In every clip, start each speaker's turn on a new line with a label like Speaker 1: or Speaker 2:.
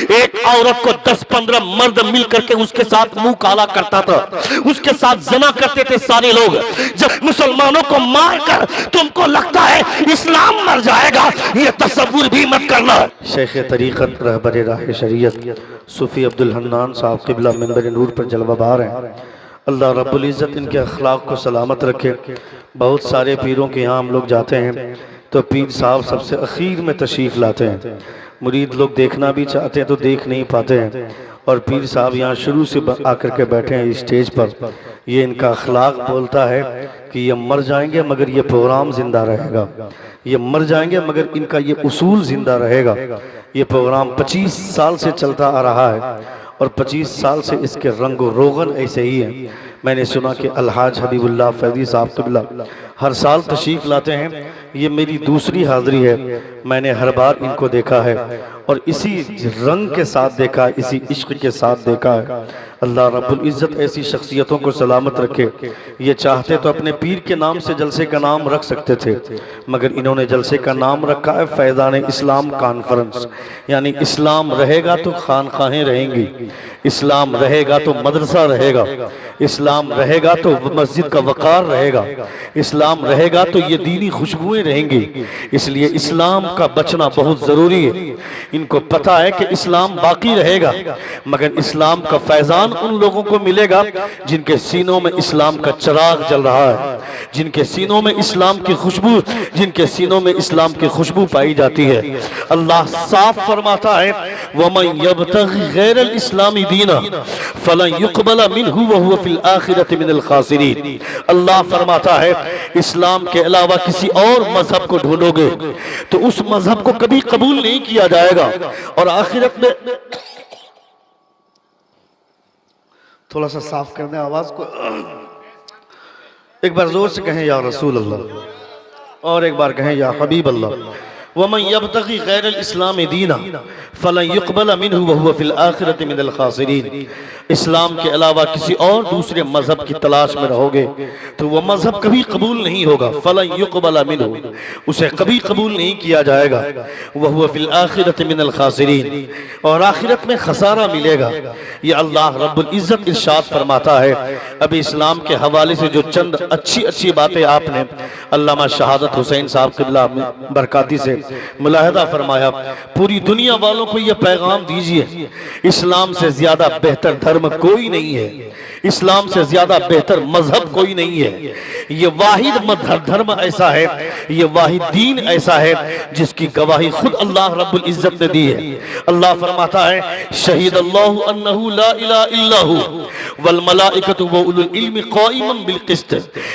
Speaker 1: ایک عورت کو 10-15 مرد مل کر کے اس کے ساتھ منہ کالا کرتا تھا، اس کے ساتھ زنا کرتے تھے سارے لوگ۔ جب مسلمانوں کو مار کر تم کو لگتا ہے اسلام مر جائے گا، یہ تصور بھی مت کرنا۔
Speaker 2: شیخ طریقت رہبر راہ شریعت صوفی عبدالحنان صاحب قبلہ منبر نور پر جلوہ بہار ہیں، اللہ رب العزت ان کے اخلاق کو سلامت رکھے۔ بہت سارے پیروں کے یہاں ہم لوگ جاتے ہیں تو پیر صاحب سب سے اخیر میں تشریف لاتے ہیں، مرید لوگ دیکھنا بھی چاہتے ہیں تو دیکھ نہیں پاتے ہیں، اور پیر صاحب یہاں شروع سے آ کر کے بیٹھے ہیں اسٹیج پر۔ یہ ان کا اخلاق بولتا ہے کہ یہ مر جائیں گے مگر یہ پروگرام زندہ رہے گا، یہ مر جائیں گے مگر ان کا یہ اصول زندہ رہے گا۔ یہ پروگرام 25 سال سے چلتا آ رہا ہے اور 25 سال سے اس کے رنگ و روغن ایسے ہی ہیں۔ میں نے سنا کہ الحاج حبیب اللہ فیضی صاحب قبلہ ہر سال تشریف لاتے ہیں، یہ میری دوسری حاضری ہے، میں نے ہر بار ان کو دیکھا ہے اور اسی رنگ کے ساتھ دیکھا ہے، اسی عشق کے ساتھ دیکھا ہے۔ اللہ رب العزت ایسی شخصیتوں کو سلامت رکھے۔ یہ چاہتے تو اپنے پیر کے نام سے جلسے کا نام رکھ سکتے تھے، مگر انہوں نے جلسے کا نام رکھا ہے فیضان اسلام کانفرنس، یعنی اسلام رہے گا تو خانقاہیں رہیں گی، اسلام رہے گا تو مدرسہ رہے گا، اسلام رہے گا تو مسجد کا وقار رہے گا، اسلام رہے گا تو یہ دینی خوشبوئیں رہیں گی۔ اس لیے اسلام کا بچنا بہت ضروری ہے۔ ان کو پتہ ہے کہ اسلام باقی رہے گا، مگر اسلام کا فیضان ان لوگوں کو ملے گا جن کے سینوں میں اسلام کا چراغ جل رہا ہے، جن کے سینوں میں اسلام کی خوشبو، جن کے سینوں میں اسلام کی خوشبو پائی جاتی ہے۔ اللہ صاف فرماتا ہے وَمَن يَبْتَغِ غَيْرَ الْإِسْلَامِ دِينًا فَلَن يُقْبَلَ مِنْهُ وَهُوَ فِي الْآخِرَةِ مِنَ الْخَاسِرِينَ۔ اللہ فرماتا ہے اسلام کے علاوہ کسی اور مذہب کو ڈھونڈو گے تو اس مذہب کو کبھی قبول نہیں کیا جائے گا، اور آخرت میں تھوڑا سا صاف کر دیں آواز کو، ایک بار زور سے کہیں یا رسول اللہ، اور ایک بار کہیں یا حبیب اللہ۔ وَمَن يَبْتَغِ غَيْرَ الْإِسْلَامِ دِينًا فَلَن يُقْبَلَ مِنْهُ وَهُوَ فِي الْآخِرَةِ مِنَ الْخَاسِرِينَ۔ اسلام کے علاوہ کسی اور دوسرے مذہب کی تلاش میں رہو گے تو وہ مذہب کبھی قبول نہیں ہوگا، فَلَن يُقْبَلَ مِنْهُ، اسے کبھی قبول نہیں کیا جائے گا، وَهُوَ فِي الْآخِرَةِ مِنَ الْخَاسِرِينَ، اور آخرت میں خسارہ ملے گا۔ یہ اللہ رب العزت ارشاد فرماتا ہے۔ ابھی اسلام کے حوالے سے جو چند اچھی باتیں آپ نے علامہ شہادت حسین صاحب قبلہ برکاتی سے ملاحظہ فرمایا، پوری دنیا والوں کو یہ پیغام دیجئے اسلام سے زیادہ بہتر دھرم کوئی نہیں ہے، اسلام سے زیادہ بہتر مذہب کوئی نہیں ہے۔ یہ واحد دھرم ایسا ہے، یہ واحد دین ایسا ہے جس کی گواہی خود اللہ رب العزت نے دی ہے۔ اللہ فرماتا ہے شہید اللہ انہ لا الہ الا ہو والملائکۃ واولو العلم قائما بالقسط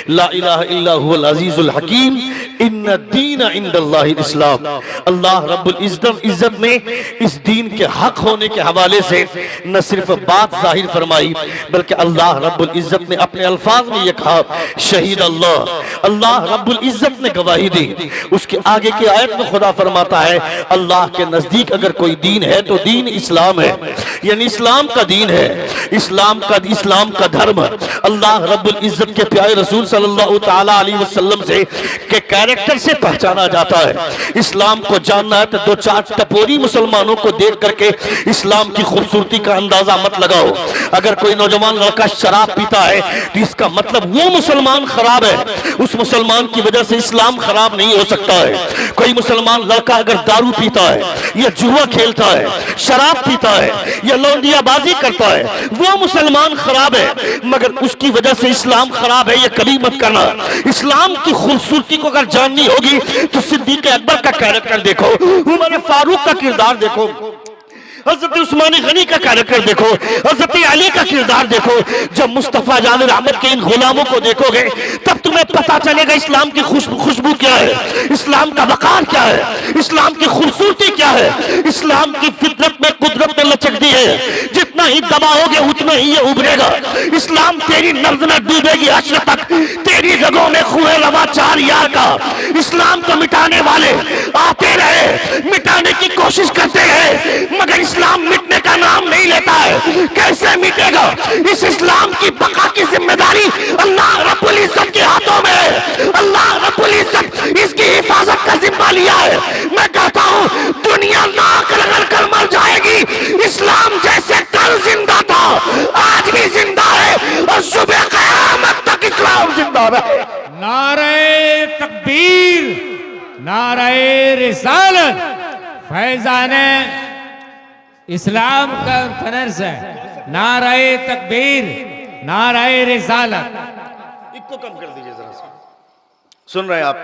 Speaker 2: لا الہ الا هو العزیز الحکیم ان الدین عند اللہ الاسلام۔ اللہ رب العزت نے اس دین کے حق ہونے کے حوالے سے نہ صرف بات ظاہر فرمائی بلکہ اللہ رب العزت نے اپنے الفاظ میں یہ کہا شہید اللہ، اللہ رب العزت نے گواہی دی۔ اس کے آگے کی آیت میں خدا فرماتا ہے اللہ کے نزدیک اگر کوئی دین ہے تو دین اسلام ہے، یعنی اسلام کا دین ہے، اسلام کا دھرم۔ اللہ رب العزت کے پیارے رسول صلی اللہ تعالیٰ علیہ وسلم سے کہ کریکٹر سے پہچانا جاتا ہے۔ اسلام کو جاننا ہے تو دو چار ٹپوری مسلمانوں کو دیکھ کر کے اسلام کی خوبصورتی کا اندازہ مت لگاؤ۔ اگر کوئی نوجوان لڑکا شراب پیتا ہے تو اس کا مطلب وہ مسلمان خراب ہے، اس مسلمان کی وجہ سے اسلام خراب نہیں ہو سکتا ہے۔ کوئی مسلمان لڑکا اگر دارو پیتا ہے یا جوا کھیلتا ہے، شراب پیتا ہے یا لونڈیا بازی کرتا ہے، وہ مسلمان خراب ہے، مگر اس کی وجہ سے اسلام خراب ہے یہ کبھی مت کرنا۔ اسلام کی خوبصورتی کو اگر جاننی ہوگی تو صدیق اکبر کا کریکٹر دیکھو، عمر فاروق کا کردار دیکھو، حضرت عثمان غنی کا کریکٹر دیکھو، حضرت علی کا کردار دیکھو۔ جب مصطفیٰ جان رحمت کے ان غلاموں کو دیکھو گے تب تمہیں پتا چلے گا اسلام کی خوشبو کیا ہے، اسلام کا وقار کیا ہے، اسلام کی خوبصورتی کیا ہے۔ اسلام کی فطرت میں قدرت میں لچک دی ہے، جتنا ہی دباؤ گے اتنا ہی یہ ابھرے گا۔ اسلام تیری نبض میں ڈوبے گی حشر تک، تیری رگوں میں خون روا چار یار کا۔ اسلام کو مٹانے والے آتے رہے، مٹانے کی کوشش کرتے رہے، مگر اسلام مٹنے کا نام نہیں لیتا ہے۔ کیسے مٹے گا؟ اس اسلام کی بقا کی ذمہ داری اللہ رب العزت کے ہاتھوں میں ہے۔ اللہ رب العزت اس کی حفاظت کا ذمہ لیا ہے۔ میں کہتا ہوں دنیا ناک رگڑ کر مر جائے گی،
Speaker 3: फैजान इस्लाम का फनर्स है। नाराए तकबीर, नाराए रिसालत।
Speaker 2: इसको कम कर दीजिए जरा सा। सुन रहे हैं आप?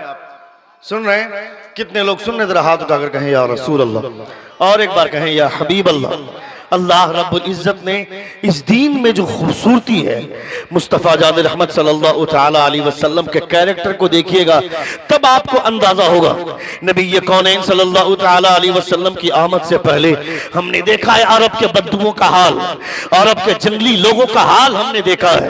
Speaker 2: सुन रहे हैं? कितने लोग सुन रहे हैं? जरा हाथ उठाकर कहें या रसूल अल्लाह। और एक बार कहें या हबीब अल्लाह। अल्लाह रब्बुल इज्जत ने इस दीन में जो खूबसूरती है, मुस्तफ़ा जान रहमत सल्लल्लाहु तआला अलैहि वसल्लम के कैरेक्टर को देखिएगा, तब आपको अंदाजा होगा। नबी कौनैन सल्लल्लाहु तआला अलैहि वसल्लम की आमद से पहले हमने देखा है अरब के बद्दुओं का हाल, अरब के जंगली लोगों का हाल हमने देखा है।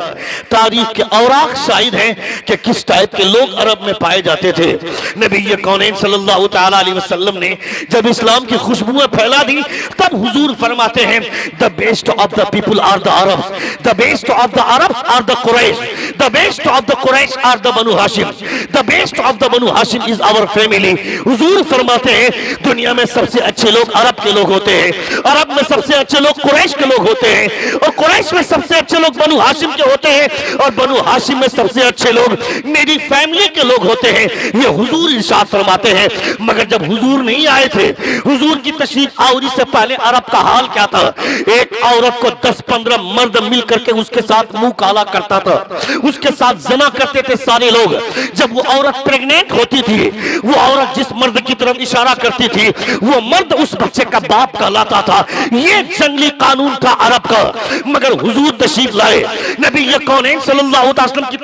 Speaker 2: तारीख के औराक शाहिद हैं कि किस टाइप के लोग अरब में पाए जाते थे। नबी कौनैन सल्लल्लाहु तआला अलैहि वसल्लम ने जब इस्लाम की खुशबुएं फैला दी, तब हुजूर फरमाते हैं the best of the people are the Arabs, the best of the Arabs are the Quraysh, the best of the Quraysh are the Banu Hashim, the best of the Banu Hashim is our family। हुजूर फरमाते हैं दुनिया में सबसे अच्छे लोग अरब के लोग होते हैं, अरब में सबसे अच्छे लोग कुरैश के लोग होते हैं, और कुरैश में सबसे अच्छे लोग बनु हाशिम के होते हैं, और बनु हाशिम में सबसे अच्छे लोग मेरी फैमिली के लोग होते हैं। ये हुजूर इरशाद फरमाते हैं। मगर जब हुजूर नहीं आए थे, हुजूर की तशरीफ आवरी से पहले अरब का हाल क्या था? एक औरत को 10-15 मर्द मिल करके उसके साथ मुंह काला करता था, उसके साथ जना करते थे सारे लोग। जब वो औरत प्रेग्नेंट होती थी, वो औरत जिस मर्द की तरफ इशारा करती थी, वो मर्द उस बच्चे का बाप कहलाता था। ये जंगली कानून था अरब का। मगर हुजूर तशरीफ लाए, नबी कौनैन सल्लल्लाहु अलैहि वसल्लम की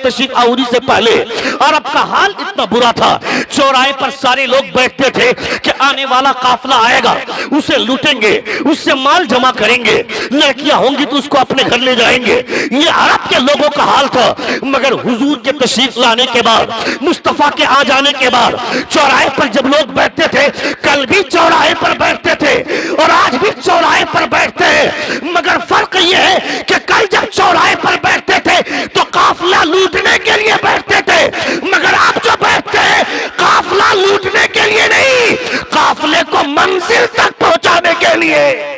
Speaker 2: तशरीफ आवरी से पहले अरब का हाल इतना बुरा था। चौराहे पर सारे लोग बैठते थे कि आने वाला काफिला आएगा, उसे लूटेंगे, उससे माल जमा करेंगे, लड़कियां होंगी तो उसको अपने घर ले जाएंगे। ये अरब के लोगों का हाल था। मगर हुजूर के तशरीफ लाने के बाद, मुस्तफा के आ जाने के बाद, चौराहे पर जब लोग बैठते थे, कल भी चौराहे पर बैठते थे और आज भी चौराहे पर बैठते हैं। मगर फर्क ये है कि कल जब चौराहे पर बैठते थे तो काफिला लूटने के लिए बैठते थे, मगर आप जो बैठते हैं काफिला लूटने के लिए नहीं, काफिले को मंजिल तक पहुंचाने के लिए।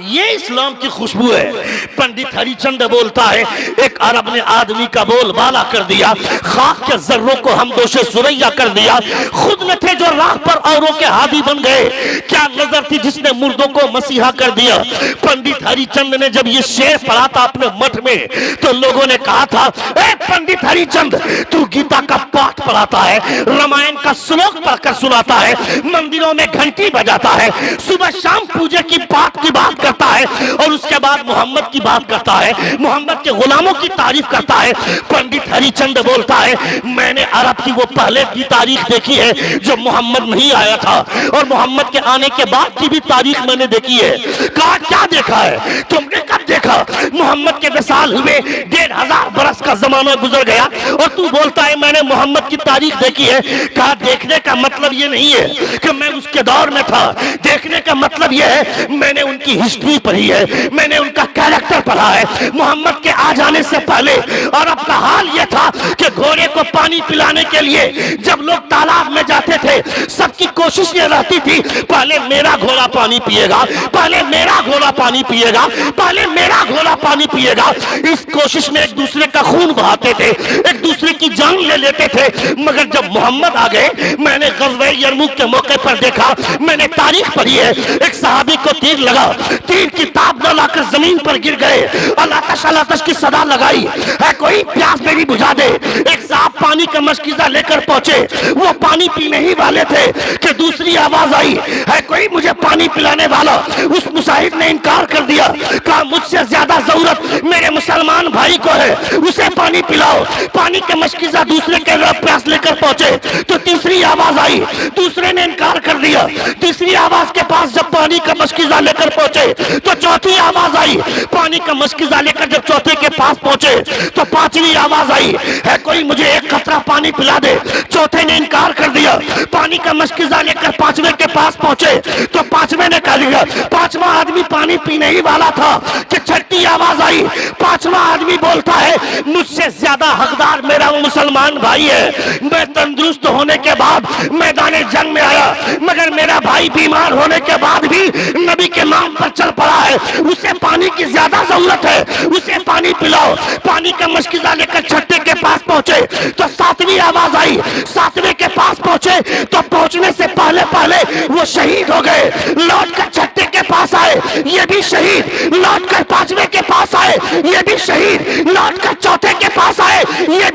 Speaker 2: ये इस्लाम की खुशबू है। पंडित हरिचंद बोलता है, एक अरब ने आदमी का बोल बाला कर दिया, खाक के जर्रों को हम दोषे सुरैया कर दिया। खुद न थे जो राह पर औरों के हादी बन गए, क्या नजर थी जिसने मुर्दों को मसीहा कर दिया। पंडित हरिचंद ने जब ये शेर पढ़ा था अपने मठ में, तो लोगों ने कहा था, ए पंडित हरिचंद, तू गीता का पाठ पढ़ाता है, रामायण का श्लोक पढ़कर सुनाता है, मंदिरों में घंटी बजाता है, सुबह शाम पूजे की पाठ की बात करता है, और उसके बाद मोहम्मद की बात करता है, मोहम्मद के गुलामों की तारीफ करता है। पंडित हरिचंद बोलता है, मैंने अरब की वो पहले की तारीख देखी है जो मोहम्मद नहीं आया था, और मोहम्मद के आने के बाद की भी तारीख मैंने देखी है। कहा क्या देखा है? तुमने कब देखा? मोहम्मद के विसाल हुए 1500 बरस का जमाना गुजर गया और तू बोलता है मैंने मोहम्मद की तारीख देखी है। कहा देखने का मतलब ये नहीं है कि मैं उसके दौर में था, देखने का मतलब ये है मैंने उनकी हिस्ट्री पढ़ी है, मैंने उनका कैरेक्टर पढ़ा है। मोहम्मद के आ जाने से पहले अरब का हाल यह था कि घोड़े को पानी पिलाने के लिए जब लोग तालाब में जाते थे, सबकी कोशिश ये रहती थी, पहले मेरा घोड़ा पानी पिएगा, पहले मेरा घोड़ा पानी पिएगा, पहले मेरा घोड़ा पानी पिएगा। इस कोशिश में एक दूसरे का खून बहाते थे, एक दूसरे की जान ले लेते थे। मगर जब मोहम्मद आ गए, मैंने ग़ज़वा यरमुक के मौके पर देखा, मैंने तारीख पढ़ी है, एक सहाबी को तीर लगा, तीर की ताप न लाकर जमीन पर गिर गए, अल्लाह तश की सदा लगाई, है कोई प्यास मेरी बुझा दे। एक साहब पानी का मशकीज़ा लेकर पहुंचे, वो पानी पीने ही वाले थे कि दूसरी आवाज आई, है कोई मुझे पानी पिलाने वाला। उस मुसाहिद ने इनकार कर दिया, कहा मुझसे ज्यादा जरूरत मेरे मुसलमान भाई को है, उसे पानी पिलाओ। पानी का मशकीज़ा दूसरे के प्यास लेकर पहुंचे तो तीसरी आवाज आई, दूसरे ने इनकार कर दिया। तीसरी आवाज के पास जब पानी का मशकीज़ा लेकर पहुंचे तो चौथी आवाज आई, पानी का मशकीज़ा लेकर जब चौथे के पास पहुंचे तो पांचवी आवाज आई, है कोई मुझे एक कतरा पानी पिला दे। चौथे ने इनकार कर दिया। पानी का मशकीज़ा लेकर पांचवे के पास पहुंचे तो पांचवे ने कह दिया, पांचवा आदमी पानी पीने ही वाला था कि छठी आवाज आई, पांचवा आदमी बोलता है मुझसे ज्यादा हकदार मेरा वो मुसलमान भाई है। मैं तंदुरुस्त होने के बाद मैदान जंग में आया, मगर मेरा भाई बीमार होने के बाद भी नबी के नाम
Speaker 1: इस्लाम पर चल पड़ा है, उसे पानी की ज्यादा जरूरत है, उसे पानी पिलाओ। पानी का मशकिजा लेकर छठे के पास पहुंचे तो सातवीं आवाज आई। सातवें के पास पहुंचे तो पहुंचने से पहले पहले वो शहीद हो गए। लौट कर छठे के पास आए, ये भी शहीद। लौट कर पांचवें के पास आए, ये भी शहीद। लौट कर चौथे के पास आए, ये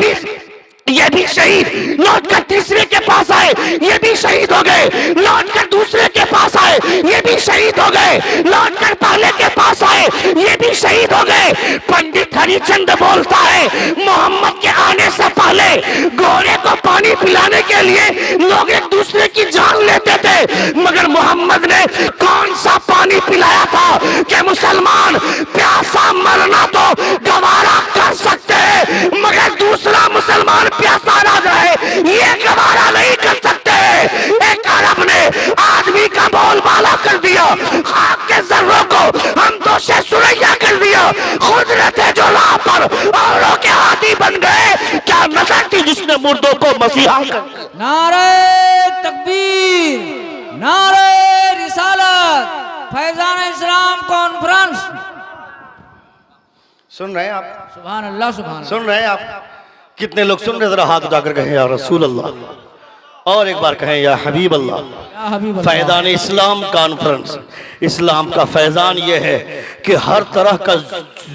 Speaker 1: भी शहीद। लौट कर तीसरे के पास आए, ये भी शहीद हो गए। लौट कर दूसरे के पास आए, ये भी शहीद हो गए। लौट कर पहले के पास आए, ये भी शहीद हो गए। पंडित हरिचंद बोलता है, मोहम्मद के आने से पहले घोड़े को पानी पिलाने के लिए लोग एक दूसरे की जान लेते थे, मगर मोहम्मद ने कौन सा पानी पिलाया था कि मुसलमान प्यासा मरना तो गवारा कर सकते हैं, मगर दूसरा मुसलमान प्यासा ना जाए ये गवारा नहीं कर सकते। एक अरब ने आदमी का बोलबाला कर दिया, खाक के जर्रों को हम दो से सुरैया कर दिया। खुद रहते जो राह पर औरों के हाथी बन गए, क्या नजर थी जिसने मुर्दों को मसीहा कर।
Speaker 3: नारे तकबीर, नारे रिसालत, फैजान इस्लाम कॉन्फ्रेंस।
Speaker 2: सुन रहे हैं आप?
Speaker 3: सुभान अल्लाह, सुभान अल्लाह।
Speaker 2: सुन रहे हैं आप? कितने लोग सुन रहे? जरा हाथ उठाकर कहें या रसूल अल्लाह, और एक बार कहें या हबीब अल्लाह।
Speaker 3: या हबीब अल्लाह।
Speaker 2: फैजान इस्लाम कॉन्फ्रेंस, इस्लाम का फैजान ये है कि हर तरह का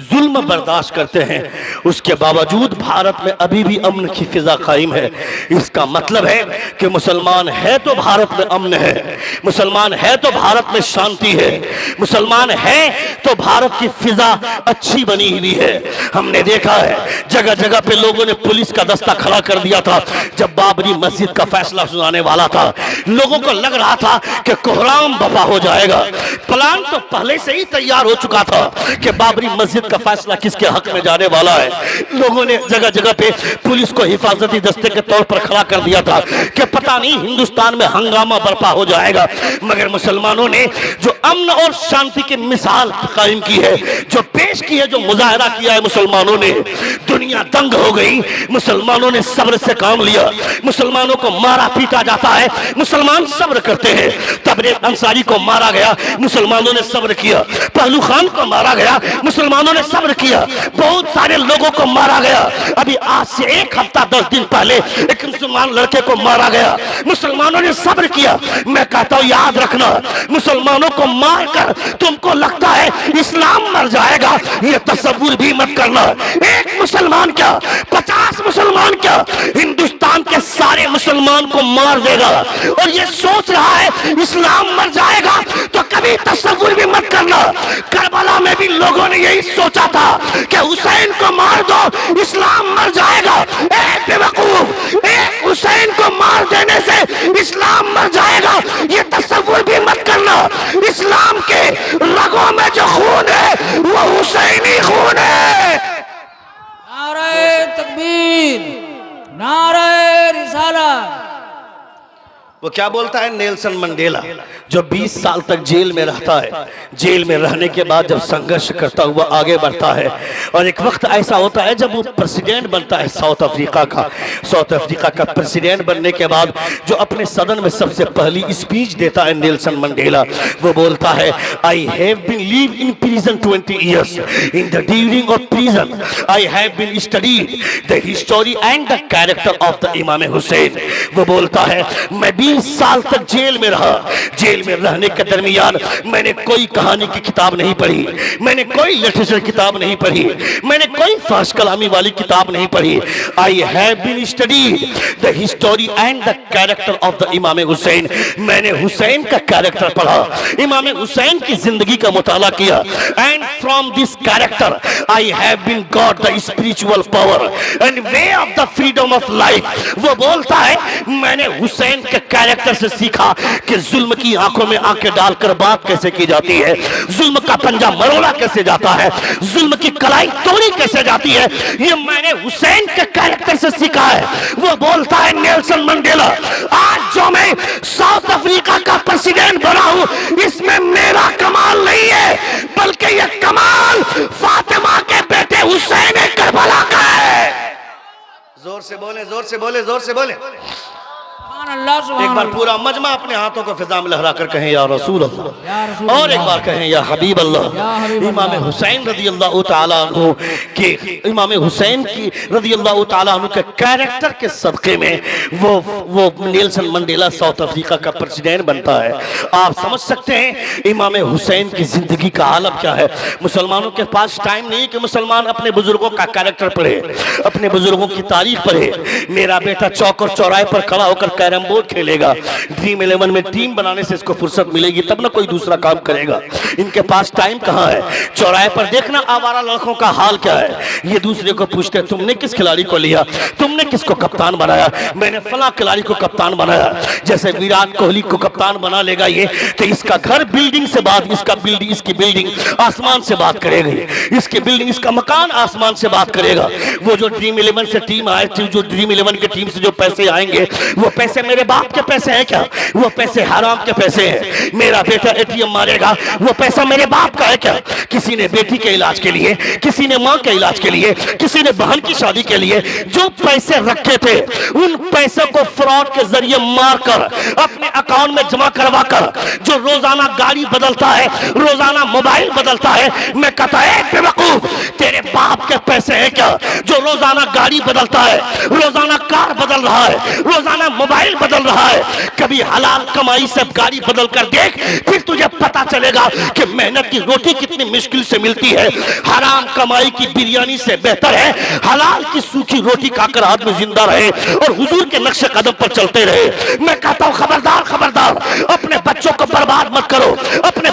Speaker 2: जुल्म बर्दाश्त करते हैं, उसके बावजूद भारत में अभी भी अमन की फिजा कायम है। इसका मतलब है कि मुसलमान है तो भारत में अमन है, मुसलमान है तो भारत में शांति है, मुसलमान है तो भारत की फिजा अच्छी बनी हुई है। हमने देखा है जगह जगह पे लोगों ने पुलिस का दस्ता खड़ा कर दिया था जब बाबरी मस्जिद का फैसला सुनाने वाला था। लोगों को लग रहा था कि कोहराम बपा हो जाएगा। प्लान तो पहले से ही तैयार हो चुका था कि बाबरी मस्जिद का फैसला किसके हक में जाने वाला है। लोगों ने जगह जगह पे पुलिस को हिफाजती दस्ते के तौर पर खड़ा कर दिया था कि पता नहीं हिंदुस्तान में हंगामा बर्पा हो जाएगा। मगर मुसलमानों ने जो अमन और शांति की मिसाल कायम की है, जो पेश की है, जो मुजाहरा किया है मुसलमानों ने, दुनिया दंग हो गई। मुसलमानों ने सब्र से काम लिया। मुसलमानों को मारा पीटा जाता है, मुसलमान सब्र करते हैं। तबरेज़ अंसारी को मारा गया, मुसलमानों ने सब्र किया। पहलू खान को मारा गया, मुसलमानों ने सब्र किया। बहुत सारे लोगों को मारा गया। अभी आज से 1 हफ्ता 10 दिन पहले एक मुसलमान लड़के को मारा गया, मुसलमानों ने सब्र किया। मैं कहता हूं याद रखना, मुसलमानों को मार कर तुमको लगता है इस्लाम मर जाएगा, ये तसव्वुर भी मत करना। एक मुसलमान क्या, 50 मुसलमान क्या, हिंदुस्तान के सारे मुसलमान को मार देगा। और ये सोच रहा है इस्लाम मर जाएगा, तो कभी तसव्वुर भी मत करना। करबला में भी लोगों ने यही सोचा था कि हुसैन को मार दो इस्लाम मर जाएगा। एक बेवकूफ, एक हुसैन को मार देने से इस्लाम मर जाएगा, ये तसव्वुर भी मत करना। इस्लाम के रगों में जो खून है वो हुसैनी खून है।
Speaker 3: नारे तकबीर, नारे रिसालत।
Speaker 2: वो क्या बोलता है नेल्सन मंडेला, जो 20 साल तक जेल में रहता है, जेल में रहने के बाद जब संघर्ष करता हुआ आगे बढ़ता है, और एक वक्त ऐसा होता है जब वो प्रेसिडेंट बनता है साउथ अफ्रीका का। साउथ अफ्रीका का प्रेसिडेंट बनने के बाद जो अपने सदन में सबसे पहली स्पीच देता है नेल्सन मंडेला, वो बोलता है, I have been live in prison 20 years, in the during of prison I have been studied the history and the character of the Imam Hussain. वो बोलता है मैं 20 साल तक जेल में रहा, जेल में रहने के दरमियान मैंने कोई कहानी की किताब नहीं पढ़ी, मैंने कोई लिटरेचर किताब नहीं पढ़ी, मैंने कोई फारस कलामी वाली किताब नहीं पढ़ी। I have been studied the history and the character of the Imam Hussain. मैंने हुसैन का कैरेक्टर पढ़ा, इमाम हुसैन की जिंदगी का मुताला किया, and from this character I have been got the spiritual power and way of the freedom of life. वो बोलता है मैंने हुसैन के कैरेक्टर से सीखा कि जुल्म की आंखों में आंखें डालकर बात कैसे की जाती है, जुल्म का पंजा मरोड़ा कैसे जाता है, जुल्म की कलाई तोड़ी कैसे जाती है, ये मैंने हुसैन के कैरेक्टर से सीखा है। वो बोलता है नेल्सन मंडेला, आज जो मैं साउथ अफ्रीका का प्रेसिडेंट बना हूं, इसमें मेरा कमाल नहीं है, बल्कि ये कमाल फातिमा के बेटे हुसैन करबला का है। जोर से बोले, जोर से बोले, जोर से बोले।
Speaker 3: अल्लाह
Speaker 2: एक
Speaker 3: सुभान
Speaker 2: बार
Speaker 3: अल्लाह
Speaker 2: पूरा मजमा अपने हाथों को फिजा में लहरा कर कहें या रसूल
Speaker 3: या
Speaker 2: अल्लाह,
Speaker 3: रसूल
Speaker 2: और एक
Speaker 3: अल्लाह।
Speaker 2: बार कहें या हबीब अल्लाह।
Speaker 3: या हबीब
Speaker 2: इमाम
Speaker 3: अल्लाह।
Speaker 2: हुसैन रदी अल्लाह ताला अन्हु के इमाम हुसैन की रदी अल्लाह ताला अन्हु के कैरेक्टर के सदक़े में वो नेल्सन मंडेला साउथ अफ्रीका का प्रेसिडेंट बनता है। आप समझ सकते हैं इमाम हुसैन की जिंदगी का आलम क्या है। मुसलमानों के पास टाइम नहीं कि मुसलमान अपने बुजुर्गों का कैरेक्टर पढ़े, अपने बुजुर्गों की तारीख पढ़े। मेरा बेटा चौक और चौराहे पर खड़ा होकर कैरम बोर्ड खेलेगा, ड्रीम 11 में टीम बनाने से इसको फुर्सत मिलेगी तब ना कोई दूसरा काम करेगा। इनके पास टाइम कहाँ है। चौराहे पर देखना आवारा लड़कों का हाल क्या है। ये दूसरे को पूछते हैं तुमने किस खिलाड़ी को लिया, तुमने किसको कप्तान बनाया, मैंने फला खिलाड़ी को कप्तान बनाया। जैसे विराट कोहली को कप्तान बना लेगा ये, तो इसका घर बिल्डिंग से बात, इसकी बिल्डिंग आसमान से बात करेगी, इसकी बिल्डिंग, इसका मकान आसमान से बात करेगा। वो जो ड्रीम 11 से टीम आए, जो ड्रीम 11 की टीम से जो पैसे आएंगे वो पैसे मेरे बाप के पैसे हैं क्या, वो पैसे हराम के पैसे हैं। मेरा बेटा एटीएम मारेगा, वो पैसा मेरे बाप का है क्या। किसी ने बेटी के इलाज के लिए, किसी ने माँ के इलाज के लिए, किसी ने बहन की शादी के लिए जो पैसे रखे थे उन पैसे को फ्रॉड के जरिए मारकर अपने अकाउंट में जमा करवा कर जो रोजाना गाड़ी बदलता है, रोजाना मोबाइल बदलता है, मैं कहता है बेवकूफ तेरे बाप के पैसे हैं क्या जो रोजाना गाड़ी बदलता है, रोजाना कार बदल रहा है, रोजाना मोबाइल बदल रहा है। कभी हलाल कमाई से गाड़ी बदल कर देख, फिर तुझे पता चलेगा कि मेहनत की रोटी कितनी मुश्किल से मिलती है। हराम कमाई की बिरयानी से बेहतर है हलाल की सूखी रोटी खाकर आदमी जिंदा रहे और हुजूर के नक्शे कदम पर चलते रहे। मैं कहता हूं खबरदार खबरदार, अपने बच्चों को बर्बाद मत करो, अपने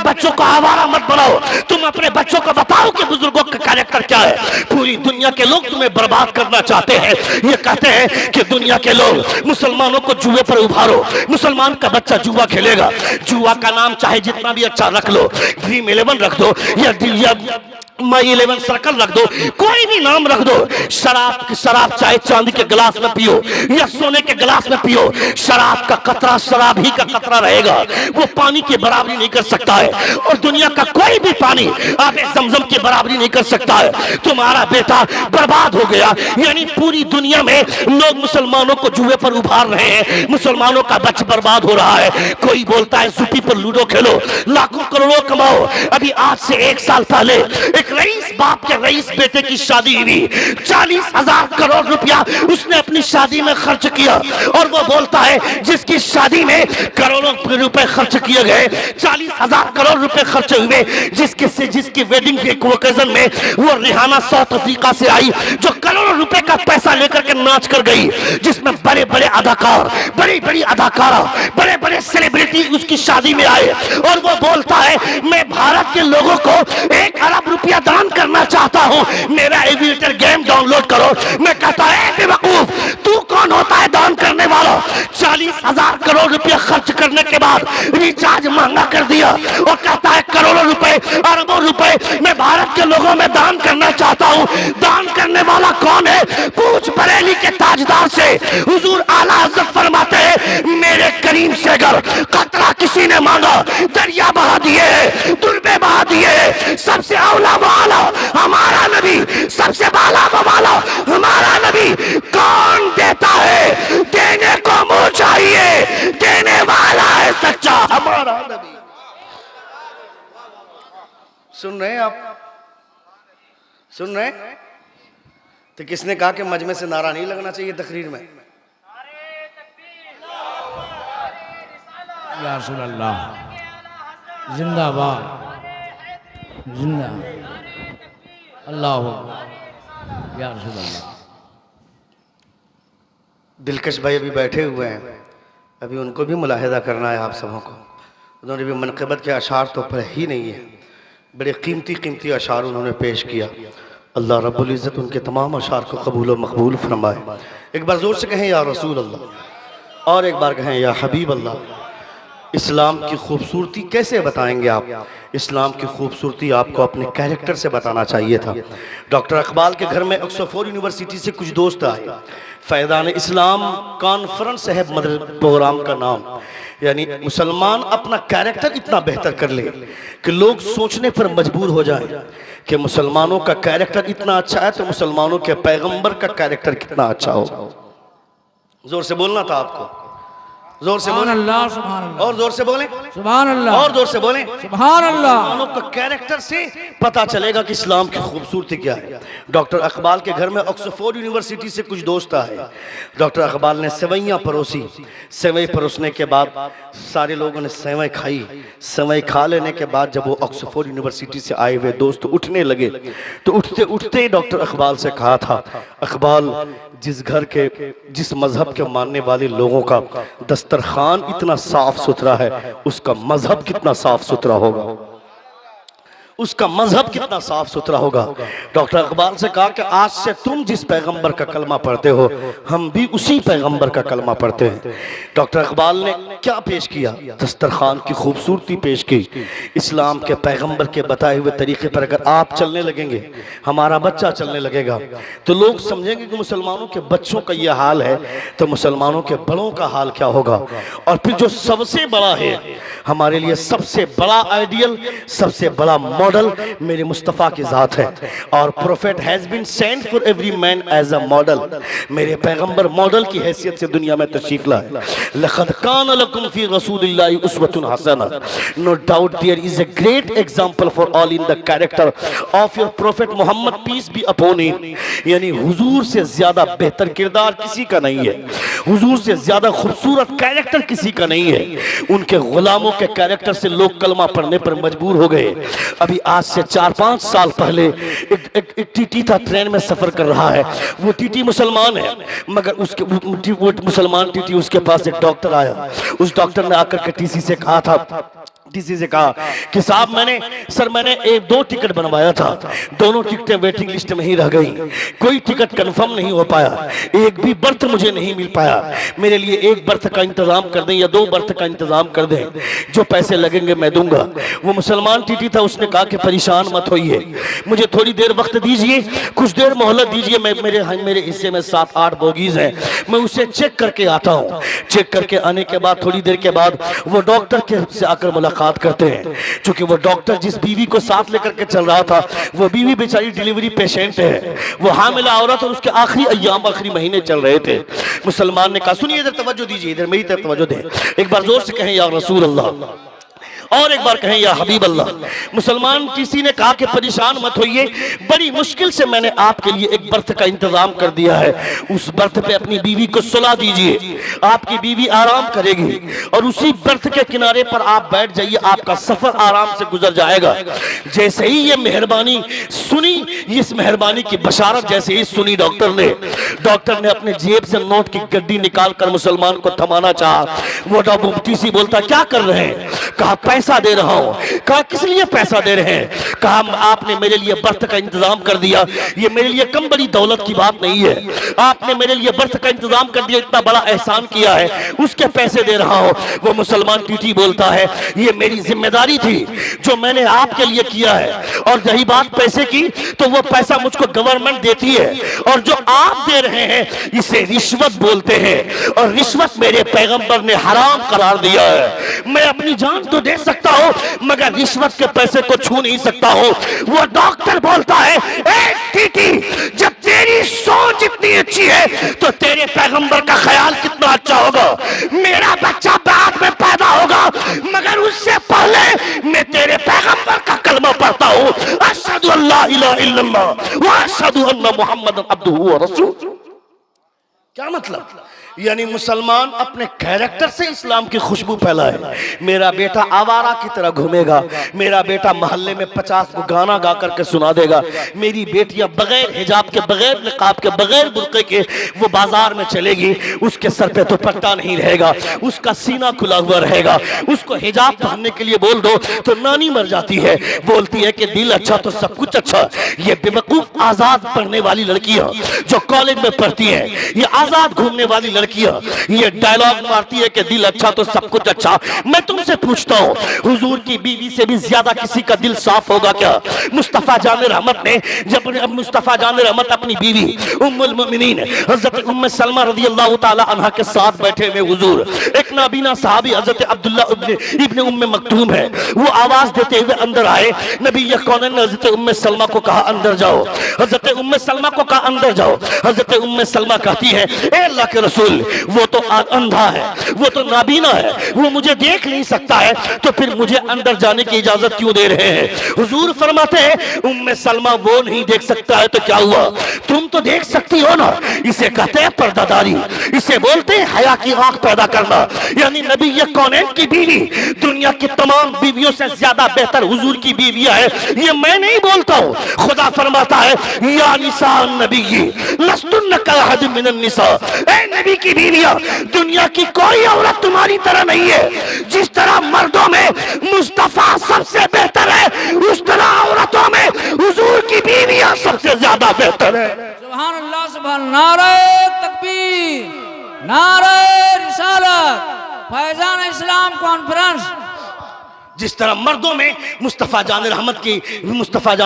Speaker 2: बच्चों को आवारा मत बनाओ। तुम अपने बच्चों को बताओ कि बुजुर्गों का कैरेक्टर क्या है। पूरी दुनिया के लोग तुम्हें बर्बाद करना चाहते हैं। ये कहते हैं कि दुनिया के लोग मुसलमानों को जुए पर उभारो, मुसलमान का बच्चा जुआ खेलेगा। जुआ का नाम चाहे जितना भी अच्छा रख लो, ड्रीम 11 रख दो या माई 11 सर्कल रख दो, कोई भी नाम रख दो। शराब चाहे चांदी के गिलास में पियो या सोने के गिलास में पियो, शराब का कतरा शराब ही का कतरा रहेगा, वो पानी की बराबरी नहीं कर सकता है। और दुनिया का कोई भी पानी आबे ज़मज़म की बराबरी नहीं कर सकता है। तुम्हारा बेटा बर्बाद हो गया, यानी पूरी दुनिया में लोग मुसलमानों को जुए पर उभार रहे हैं, मुसलमानों का बच्चा बर्बाद हो रहा है। कोई बोलता है सूपी पर लूडो खेलो, लाखों करोड़ों कमाओ। अभी आज से 1 साल पहले एक रईस बाप के रईस बेटे की शादी हुई, 40,000 करोड़ रुपया उसने अपनी शादी में खर्च किया। और वो बोलता है जिसकी शादी में करोड़ों रुपए खर्च किए गए, 40,000 करोड़ रुपए खर्च हुए, जिसकी वेडिंग के ओकेजन में वो रिहाना साउथ अफ्रीका से आई जो करोड़ों रुपए का पैसा लेकर के नाच कर गई, जिसमें बड़े बड़े अदाकार, बड़ी बड़ी अदाकारा, बड़े बड़े सेलिब्रिटी उसकी शादी में आए। और वो बोलता है मैं भारत के लोगों को 1 अरब रुपया दान करना चाहता हूं, मेरा एविएटर गेम डाउनलोड करो। मैं कहता है बेवकूफ तू कौन होता है दान करने वाला। 40,000 करोड़ रुपया खर्च करने के बाद रिचार्ज महंगा कर दिया और कहता है करोड़ों रुपए अरबों रुपए मैं भारत के लोगों में दान करना चाहता हूं। दान करने वाला कौन है? पूछ बरेली के ताजदार से। हुजूर आला हज़रत फरमाते हैं मेरे करीम से अगर कतरा किसी ने मांगा दरिया बहा दिए, दुर्बे बहा दिए। सबसे औला वाला हमारा नबी, सबसे बाला वाला हमारा नबी। कौन देता है? देने को मुंह चाहिए, देने वाला है सच्चा हमारा नबी। सुन रहे हैं आप? सुन रहे हैं? तो किसने कहा कि मजमे से नारा नहीं लगना चाहिए तकरीर में?
Speaker 3: या रसूल अल्लाह, जिंदाबाद, जिंदा अल्लाह या रसूल अल्लाह।
Speaker 2: दिलकश भाई अभी बैठे हुए हैं, अभी उनको भी मुलाहिदा करना है आप सबों को। उन्होंने भी मनक़बत के अशार तो पढ़े ही नहीं है, बड़े कीमती अशार उन्होंने पेश किया। अल्लाह रब्बुल इज़्ज़त उनके तमाम अशार को कबूल व मकबूल फरमाए। एक बार ज़ोर से कहें या रसूल अल्लाह, और एक बार कहें या हबीब अल्लाह। इस्लाम की खूबसूरती कैसे बताएंगे आप? इस्लाम की खूबसूरती आपको अपने कैरेक्टर से बताना चाहिए था। डॉक्टर इकबाल के घर में ऑक्सफोर्ड यूनिवर्सिटी से कुछ दोस्त आए, फ़ैज़ान इस्लाम कॉन्फ्रेंस है प्रोग्राम का नाम। यानी मुसलमान अपना कैरेक्टर इतना बेहतर कर ले कि लोग सोचने पर मजबूर हो जाएं कि मुसलमानों का कैरेक्टर इतना अच्छा है तो मुसलमानों के पैगंबर का कैरेक्टर कितना अच्छा होगा। زور سے بولنا تھا آپ کو، زور سے
Speaker 3: سبحان
Speaker 2: بولیں
Speaker 3: اللہ سبحان اللہ
Speaker 2: اور زور سے بولیں
Speaker 3: سبحان اللہ
Speaker 2: اور زور سے بولیں۔
Speaker 3: سبحان اللہ۔
Speaker 2: مسلمانوں کا کیریکٹر سے پتا چلے گا کہ اسلام کی خوبصورتی کیا ہے۔ ڈاکٹر اقبال کے گھر میں آکسفورڈ یونیورسٹی سے کچھ دوست آئے، ڈاکٹر اقبال نے سوئیاں پروسی، سوئی پروسنے کے بعد سارے لوگوں نے سوئی کھائی، سوئی کھا لینے کے بعد جب وہ آکسفورڈ یونیورسٹی سے آئے ہوئے دوست اٹھنے لگے تو اٹھتے اٹھتے ڈاکٹر اقبال سے کہا تھا، اقبال جس گھر کے جس مذہب کے ماننے والے لوگوں کا دسترخوان اتنا صاف ستھرا ہے، اس کا مذہب کتنا صاف ستھرا ہوگا، اس کا مذہب کتنا صاف ستھرا ہوگا۔ ڈاکٹر اقبال سے کہا کہ آج سے تم جس پیغمبر کا کلمہ پڑھتے ہو ہم بھی اسی پیغمبر کا کلمہ پڑھتے ہیں۔ ڈاکٹر اقبال نے کیا پیش کیا؟ دسترخوان کی خوبصورتی پیش کی۔ اسلام کے پیغمبر کے بتائے ہوئے طریقے پر اگر آپ چلنے لگیں گے، ہمارا بچہ چلنے لگے گا، تو لوگ سمجھیں گے کہ مسلمانوں کے بچوں کا یہ حال ہے تو مسلمانوں کے بڑوں کا حال کیا ہوگا۔ اور پھر جو سب سے بڑا ہے، ہمارے لیے سب سے بڑا آئیڈیل، سب سے بڑا ماڈل میرے مصطفیٰ کی ذات ہے، اور prophet has been sent for every man as a model۔ میرے پیغمبر ماڈل کی حیثیت سے دنیا میں تشریف لائے۔ لَقَدْ كَانَ لَكُمْ فِي رَسُولِ اللَّهِ أُسْوَةٌ حَسَنَةٌ۔ No doubt there is a great example for all in the character of your prophet Muhammad, peace be upon him۔ یعنی حضور سے زیادہ بہتر کردار کسی کا نہیں ہے، حضور سے زیادہ خوبصورت کیریکٹر کسی کا نہیں ہے۔ ان کے غلاموں کے کیریکٹر سے لوگ کلمہ پڑھنے پر مجبور ہو گئے۔ ابھی آج سے 4-5 سال پہلے ایک ٹی ٹی تھا، ٹرین میں سفر کر رہا ہے، وہ ٹی ٹی مسلمان ہے، مگر وہ مسلمان ٹی ٹی، اس کے پاس ایک ڈاکٹر آیا، اس ڈاکٹر نے آ کر کے ٹی سی سے کہا تھا، ٹی سی سے کہا کہ صاحب میں نے 2 ٹکٹ بنوایا تھا، دونوں ٹکٹیں ویٹنگ لسٹ میں ہی رہ گئی، کوئی ٹکٹ کنفرم نہیں ہو پایا، ایک بھی برتھ مجھے نہیں مل پایا، میرے لیے 1 برتھ کا انتظام کر دیں یا 2 برتھ کا انتظام کر دیں، جو پیسے لگیں گے میں دوں گا۔ وہ مسلمان ٹی ٹی تھا، اس نے کہا کہ پریشان مت ہوئیے، مجھے تھوڑی دیر وقت دیجئے، کچھ دیر مہلت دیجئے، میرے حصے میں 7-8 بوگیز ہیں، میں اسے چیک کر کے آتا ہوں۔ چیک کر کے آنے کے بعد تھوڑی دیر کے بعد وہ ڈاکٹر کے سے آ کر ملاقات کرتے ہیں، چونکہ وہ ڈاکٹر جس بیوی کو ساتھ لے کر کے چل رہا تھا، وہ بیوی بیچاری ڈیلیوری پیشنٹ ہے، وہ حاملہ عورت، اور اس کے آخری ایام، آخری مہینے چل رہے تھے۔ مسلمان نے کہا سنیے، ادھر توجہ دیجئے، ادھر میری طرف توجہ دیں، ایک بار زور سے کہیں یا رسول اللہ، اور ایک بار کہیں یا حبیب اللہ۔ مسلمان کسی نے کہا کہ پریشان مت ہوئیے، بڑی مشکل سے میں نے آپ کے لیے ایک برتھ کا انتظام کر دیا ہے، اس برتھ پہ اپنی بیوی کو سلا دیجئے، آپ کی بیوی آرام کرے گی، اور اسی برتھ کے کنارے پر آپ بیٹھ جائیے، آپ کا سفر آرام سے گزر جائے گا۔ جیسے ہی یہ مہربانی سنی، اس مہربانی کی بشارت جیسے ہی سنی ڈاکٹر نے اپنے جیب سے نوٹ کی گڈی نکال کر مسلمان کو تھمانا چاہا۔ وہ ڈاکٹر سی بولتا کیا کر رہے ہیں؟ کہا پیسہ دے رہا ہوں۔ کہا کس لیے پیسہ دے رہے ہیں؟ کہا آپ نے میرے لیے برتھ کا انتظام کر دیا، یہ میرے لیے کم بڑی دولت کی بات نہیں ہے، آپ نے میرے لیے برتھ کا انتظام کر دیا، اتنا بڑا احسان کیا ہے، اس کے پیسے دے رہا ہوں۔ وہ مسلمان ٹی ٹی بولتا ہے یہ میری ذمہ داری تھی جو میں نے آپ کے لیے کیا ہے، اور رہی بات پیسے کی تو وہ پیسہ مجھ کو گورنمنٹ دیتی ہے، اور جو آپ دے رہے ہیں اسے رشوت بولتے ہیں، اور رشوت میرے پیغمبر نے حرام قرار دیا ہے۔ میں اپنی جان تو دے سکتا ہوں مگر رشوت کے پیسے کو چھو نہیں سکتا ہوں۔ وہ ڈاکٹر بولتا ہے اے ٹی ٹی، جب تیری سوچ اتنی اچھی ہے تو تیرے پیغمبر کا خیال کتنا اچھا ہوگا۔ میرا بچہ بعد میں پیدا ہوگا مگر اس سے پہلے میں تیرے پیغمبر کا کلمہ پڑھتا ہوں، اشہد ان لا الہ الا اللہ واشہد ان محمد عبدہ ورسولہ۔ کیا مطلب؟ یعنی مسلمان اپنے کیریکٹر سے اسلام کی خوشبو پھیلائے۔ میرا بیٹا آوارہ کی طرح گھومے گا، میرا بیٹا محلے میں 50 کو گانا گا کر کے سنا دے گا، میری بیٹیاں بغیر حجاب کے، بغیر نقاب کے، بغیر برقعے کے وہ بازار میں چلے گی، اس کے سر پہ دوپٹہ نہیں رہے گا، اس کا سینہ کھلا ہوا رہے گا، اس کو حجاب پہننے کے لیے بول دو تو نانی مر جاتی ہے، بولتی ہے کہ دل اچھا تو سب کچھ اچھا۔ یہ بے وقوف آزاد پڑھنے والی لڑکیاں جو کالج میں پڑھتی ہیں، یہ آزاد گھومنے والی لڑکیاں یہ ڈائلاگ مارتی ہے کہ دل اچھا تو سب کچھ اچھا۔ میں تم سے پوچھتا ہوں حضور کی بیوی سے بھی زیادہ کسی کا دل صاف ہوگا کیا؟ مصطفیٰ جان رحمت نے جب مصطفیٰ جان رحمت اپنی بیوی ام المؤمنین حضرت ام سلمہ رضی اللہ تعالی عنہ کے ساتھ بیٹھے ہوئے حضور، ایک نابینا صحابی حضرت عبداللہ ابن ام مکتوم ہے، وہ آواز دیتے ہوئے اندر آئے، نبی کونین نے حضرت ام سلمہ کو کہا اندر جاؤ، حضرت ام سلمہ کو کہا اندر جاؤ، حضرت ام سلمہ کہتی ہے اے اللہ کے رسول
Speaker 1: रसूल वो तो अंधा है, वो तो नाबीना है, वो मुझे देख नहीं सकता है, तो फिर मुझे अंदर जाने की इजाजत क्यों दे रहे हैं? हुजूर फरमाते हैं उम्मे सलमा वो नहीं देख सकता है तो क्या हुआ, तुम तो देख सकती हो ना। इसे कहते हैं पर्दादारी, इसे बोलते हैं हया की आंख पैदा करना। यानी नबी ये कौनैन की बीवी दुनिया की तमाम बीवियों से ज्यादा बेहतर हुजूर की बीवियां है, ये मैं नहीं बोलता हूँ, खुदा फरमाता है या निसा नबी लस्तुन्न कअहद मिनन निसा, ए नबी की बीवियां दुनिया की कोई औरत तुम्हारी तरह नहीं है। जिस तरह मर्दों में मुस्तफा सबसे बेहतर है, उस तरह औरतों में हुजूर की बीवियां सबसे ज्यादा बेहतर है।
Speaker 4: सुभान अल्लाह, सुभान, नारे तकबीर, नारे रिसालत, फैजान इस्लाम कॉन्फ्रेंस।
Speaker 1: जिस तरह मर्दों में मुस्तफ़ा जान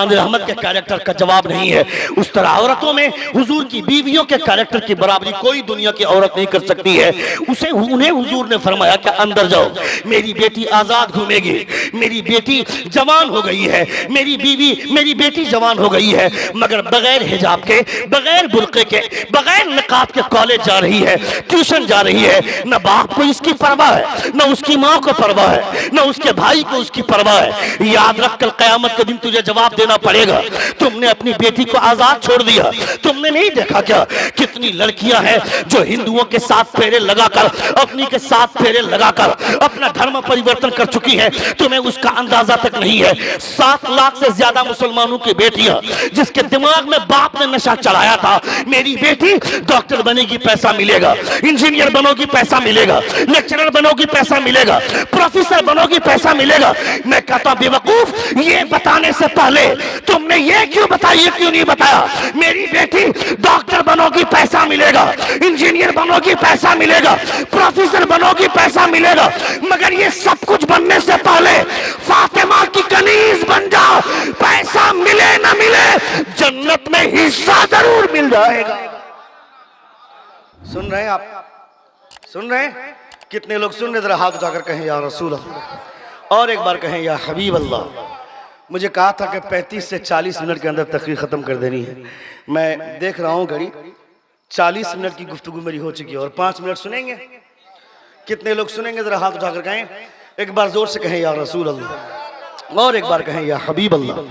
Speaker 1: रहमत के कैरेक्टर का जवाब नहीं है, उस तरह औरतों में हुजूर की बीवियों के कैरेक्टर की बराबरी कोई दुनिया की औरत नहीं कर सकती है। उन्हें हुजूर ने फरमाया कि अंदर जाओ, मेरी बेटी आजाद घूमेगी, मेरी बेटी जवान हो गई है, मेरी बेटी जवान हो गई है, मगर बगैर हिजाब के, बगैर बुर्के के, बगैर निकाब के कॉलेज जा रही है, ट्यूशन जा रही है। न बाप को इसकी परवाह है, न उसकी माँ को परवाह है, न उसके भाई को उसकी परवाह है। याद रख कल क़यामत के दिन तुझे जवाब देना पड़ेगा। तुमने अपनी बेटी को आजाद छोड़ दिया, तुमने नहीं देखा क्या कितनी लड़कियां हैं जो हिंदुओं के साथ फेरे लगाकर, अपनी के साथ फेरे लगाकर अपना धर्म परिवर्तन कर चुकी हैं, तुम्हें उसका अंदाजा तक नहीं है। 7 लाख से ज्यादा मुसलमानों की बेटियां जिसके दिमाग में बाप ने नशा चढ़ाया था, मेरी बेटी डॉक्टर बनेगी पैसा मिलेगा, इंजीनियर बनोगी पैसा मिलेगा, लेक्चरर बनोगी पैसा मिलेगा, प्रोफेसर बनोगी पैसा मिलेगा। मैं कहता हूं बेवकूफ, ये बताने से पहले तुमने ये क्यों बताया, क्यों नहीं बताया मेरी बेटी डॉक्टर बनोगी पैसा मिलेगा, इंजीनियर बनोगी पैसा मिलेगा, प्रोफेसर बनोगी पैसा मिलेगा, मगर ये सब कुछ बनने से पहले फातिमा की कनीज बन जाओ, पैसा मिले ना मिले जन्नत में हिस्सा जरूर मिल जाएगा।
Speaker 2: सुन रहे हैं आप? सुन रहे हैं? कितने लोग सुन रहे? जरा हाथ उठाकर कहें या रसूल अल्लाह, और एक बार कहें या हबीब अल्लाह। मुझे कहा था कि 35 से 40 मिनट के अंदर तकरीर ख़त्म कर देनी है। मैं देख रहा हूँ घड़ी, 40 मिनट की गुफ्तगू मेरी हो चुकी है और 5 मिनट सुनेंगे। कितने लोग सुनेंगे? जरा हाथ उठाकर कहें, एक बार जोर से कहें या रसूल अल्लाह, और एक बार कहें या हबीब अल्लाह।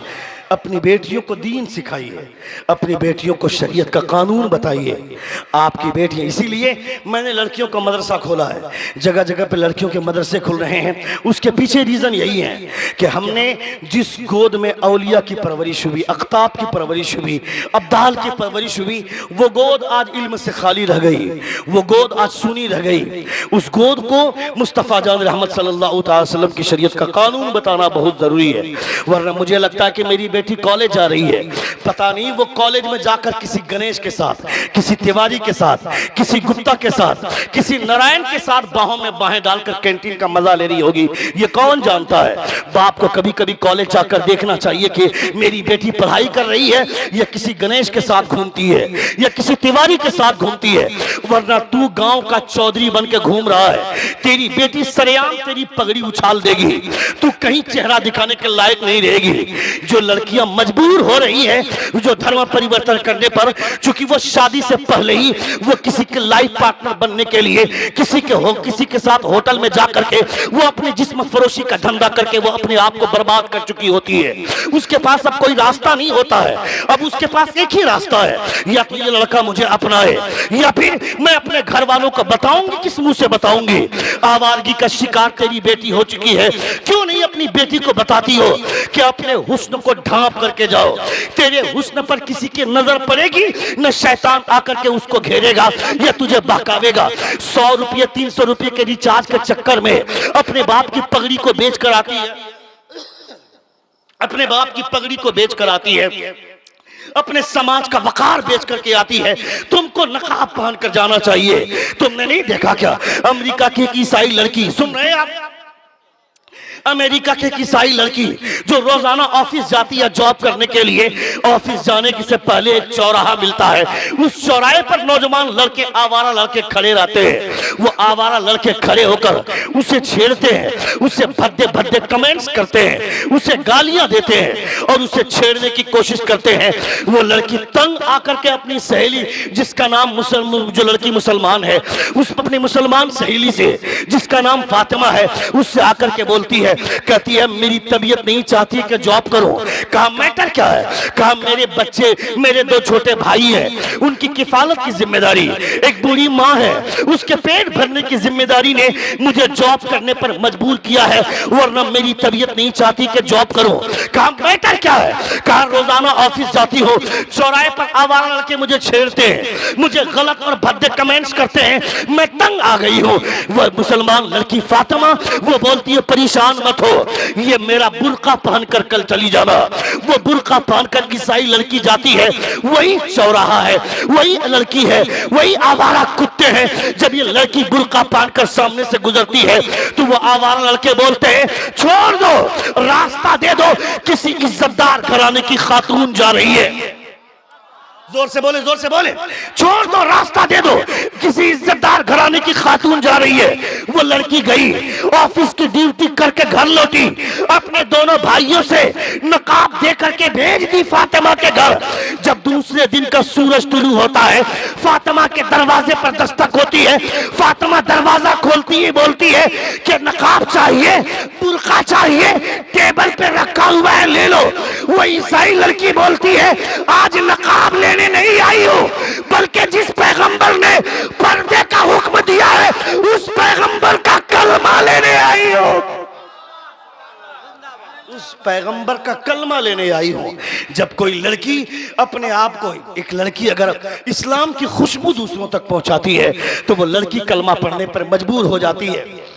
Speaker 2: अपनी बेटियों को दीन सिखाइए, अपनी बेटियों को शरीयत का कानून बताइए। आपकी बेटियां, इसीलिए मैंने लड़कियों का मदरसा खोला है, जगह जगह पे लड़कियों के मदरसे खुल रहे हैं। उसके पीछे रीज़न यही है कि हमने जिस गोद में औलिया की परवरिश हुई, अख्ताब की परवरिश हुई, अब्दाल की परवरिश हुई, वो गोद आज इल्म से खाली रह गई, वो गोद आज सुनी रह गई। उस गोद को मुस्तफ़ा जान रहमत सल्लल्लाहु अलैहि वसल्लम की शरीयत का कानून बताना बहुत ज़रूरी है। वरना मुझे लगता है कि मेरी बेटी कॉलेज जा रही है, पता नहीं वो कॉलेज में जाकर किसी गणेश के साथ, किसी तिवारी के साथ, किसी गुप्ता के साथ, किसी नारायण के साथ बाहों में बाहें डालकर कैंटीन का मजा ले रही होगी, ये कौन जानता है। बाप को कभी कभी कॉलेज जाकर देखना चाहिए कि मेरी बेटी पढ़ाई कर रही है या किसी गणेश के साथ घूमती है या किसी तिवारी के साथ घूमती है। वरना तू गांव का चौधरी बन के घूम रहा है, तेरी बेटी सरेआम तेरी पगड़ी उछाल देगी, तू कहीं चेहरा दिखाने के लायक नहीं रहेगी। जो लड़कियां मजबूर हो रही है जो धर्म परिवर्तन करने पर, चूंकि वो शादी से पहले ही वो किसी के लाइफ पार्टनर बनने के लिए किसी के साथ होटल में जाकर के वो अपने जिस्म फरोशी का धंधा करके वो अपने आप को बर्बाद कर चुकी होती है। उसके पास अब कोई रास्ता नहीं होता है, अब उसके पास एक ही रास्ता है, या तो ये लड़का मुझे अपनाए या फिर मैं अपने घर वालों को बताऊंगी। किस मुंह से बताऊंगी? आवारगी का शिकार तेरी बेटी हो चुकी है। क्यों नहीं अपनी बेटी को बताती हो कि अपने हुस्न को ढांप करके जाओ। तेरे हुस्न पर किसी की नजर पड़ेगी न शैतान आकर के उसको घेरेगा या तुझे बहकावेगा। 100 रुपये 300 रुपये के रिचार्ज के चक्कर में अपने बाप की पगड़ी को बेच कर आती है, अपने बाप की पगड़ी को बेच कर आती है, अपने समाज का वकार बेच करके आती है। तुमको नकाब पहन कर जाना चाहिए। तुमने नहीं देखा क्या अमेरिका की एक ईसाई लड़की, सुन रहे हैं आप, अमेरिका की एक ईसाई लड़की
Speaker 1: जो रोजाना ऑफिस जाती है जॉब करने के लिए, ऑफिस जाने से पहले एक चौराहा मिलता है, उस चौराहे पर नौजवान लड़के, आवारा लड़के खड़े रहते हैं। वो आवारा लड़के खड़े होकर उसे छेड़ते हैं, उसे भद्दे भद्दे कमेंट्स करते हैं, उसे गालियां देते हैं और उसे छेड़ने की कोशिश करते हैं। वो लड़की तंग आकर के अपनी सहेली, जिसका नाम जो लड़की मुसलमान है, उस अपनी मुसलमान सहेली से, जिसका नाम फातिमा है, उससे आकर के बोलती है, कहती है मेरी तबीयत नहीं चाहती कि जॉब करूं। कहा मैटर क्या है? कहा मेरे बच्चे, मेरे 2 छोटे भाई हैं, उनकी किफालत की जिम्मेदारी, एक बूढ़ी माँ है, उसके पेट भरने की जिम्मेदारी ने मुझे जॉब करने पर मजबूर किया है, वरना मेरी तबीयत नहीं चाहती कि जॉब करूं। कहा मैटर क्या है? कहा रोजाना ऑफिस जाती हो, चौराहे पर आवारा लड़के मुझे छेड़ते हैं, मुझे गलत और भद्दे कमेंट्स करते हैं, मैं तंग आ गई हूं। वह मुसलमान लड़की फातिमा वो बोलती है परेशान मत हो, ये मेरा बुर्का पहनकर कल चली जाना। वो बुर्का पहनकर ईसाई लड़की जाती है, वही चौराहा है, वही लड़की है, वही आवारा कुत्ते हैं। जब ये लड़की बुर्का पहनकर सामने से गुजरती है तो वो आवारा लड़के बोलते हैं छोड़ दो, रास्ता दे दो, किसी इज्जतदार घराने की खातून जा रही है। जोर से बोले, जोर से बोले, छोड़ दो, रास्ता दे दो, किसी इज्जतदार घराने की खातून जा रही है। वो लड़की गई, ऑफिस की ड्यूटी करके घर लौटी, अपने दोनों भाइयों से नकाब दे करके भेज दी फातिमा के घर। जब दूसरे दिन का सूरज तुलू होता है, फातिमा के दरवाजे पर दस्तक होती है। फातिमा दरवाजा खोलती है, बोलती है कि नकाब चाहिए, बुर्का चाहिए, टेबल पे रखा हुआ है, ले लो। वो ईसाई लड़की बोलती है आज नकाब लेने नहीं आई हो, बल्कि जिस पैगंबर ने पर्दे का हुक्म दिया है उस पैगंबर का कलमा लेने आई हो,
Speaker 2: उस पैगंबर का कलमा लेने आई हो। जब कोई लड़की अपने आप को, एक लड़की अगर इस्लाम की खुशबू दूसरों तक पहुंचाती है तो वो लड़की कलमा पढ़ने पर मजबूर हो जाती है।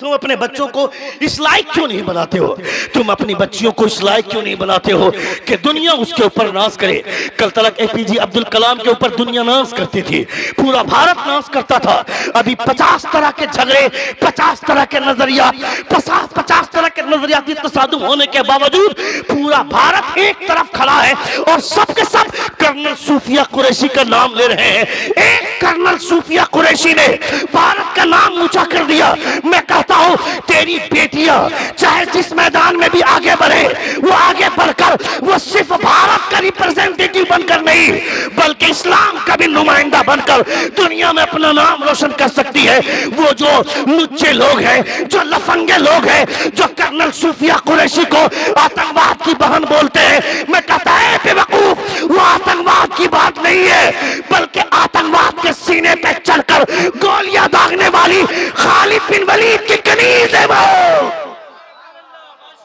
Speaker 2: तुम अपने बच्चों को इस लायक क्यों नहीं बनाते हो? तुम अपनी बच्चियों को इस लायक क्यों नहीं बनाते हो कि दुनिया उसके ऊपर नाज करे? कल तक एपीजे अब्दुल कलाम के ऊपर दुनिया नाज करती थी, पूरा भारत नाज करता था। अभी 50 तरह के झगड़े, 50 तरह के नजरियात, 50 तरह के नजरियाती तसादुम होने के बावजूद पूरा भारत एक तरफ खड़ा है और सब के सब कर्नल सूफिया कुरैशी का नाम ले रहे हैं। एक कर्नल सूफिया कुरैशी ने भारत का नाम ऊंचा कर दिया। मैं कहता हूं तेरी बेटियां चाहे जिस मैदान में भी आगे बढ़े, वो आगे बढ़कर वो सिर्फ भारत का रिप्रेजेंटेटिव बनकर नहीं, बल्कि इस्लाम का भी नुमाइंदा बनकर दुनिया में अपना नाम रोशन कर सकती है। वो जो लुच्चे लोग हैं, जो लफंगे लोग हैं, जो कर्नल सूफिया कुरैशी को आतंकवाद की बहन बोलते हैं, मैं कहता है बेवकूफ, वो आतंकवाद की बात नहीं है, बल्कि आतंकवाद के सीने पे चढ़कर गोलियां दागने वाली खालिद बिन वलीद की कनीज है वो।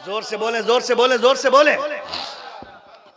Speaker 2: जोर से बोले, जोर से बोले, जोर से बोले।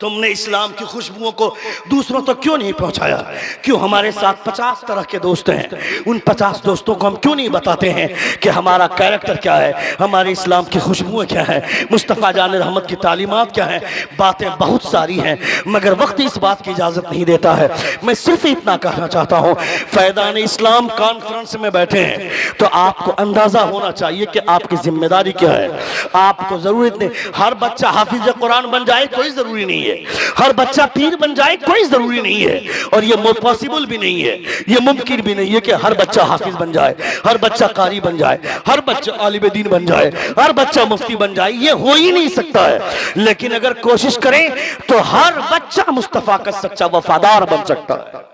Speaker 2: तुमने इस्लाम की खुशबुओं को दूसरों तक क्यों नहीं पहुंचाया? क्यों हमारे साथ 50 तरह के दोस्त हैं, उन 50 दोस्तों को हम क्यों नहीं बताते हैं कि हमारा कैरेक्टर क्या है, हमारे इस्लाम की खुशबुएं क्या है, मुस्तफ़ा जान रहमत की तालीमात क्या है? बातें बहुत सारी हैं मगर वक्त इस बात की इजाज़त नहीं देता है। मैं सिर्फ इतना कहना चाहता हूँ, फैज़ान इस्लाम कॉन्फ्रेंस में बैठे हैं तो आपको अंदाज़ा होना चाहिए कि आपकी जिम्मेदारी क्या है। आपको ज़रूरत नहीं, हर बच्चा हाफिज कुरान बन जाए कोई ज़रूरी नहीं है, हर बच्चा पीर बन जाए कोई जरूरी नहीं है, और ये पॉसिबल भी नहीं है, ये मुमकिन भी नहीं है कि हर बच्चा हाफिज बन जाए, हर बच्चा कारी बन जाए, हर बच्चा आलिम दीन बन जाए, हर बच्चा मुफ्ती बन जाए, ये हो ही नहीं सकता है। लेकिन अगर कोशिश करें तो हर बच्चा मुस्तफा का सच्चा वफादार बन सकता है,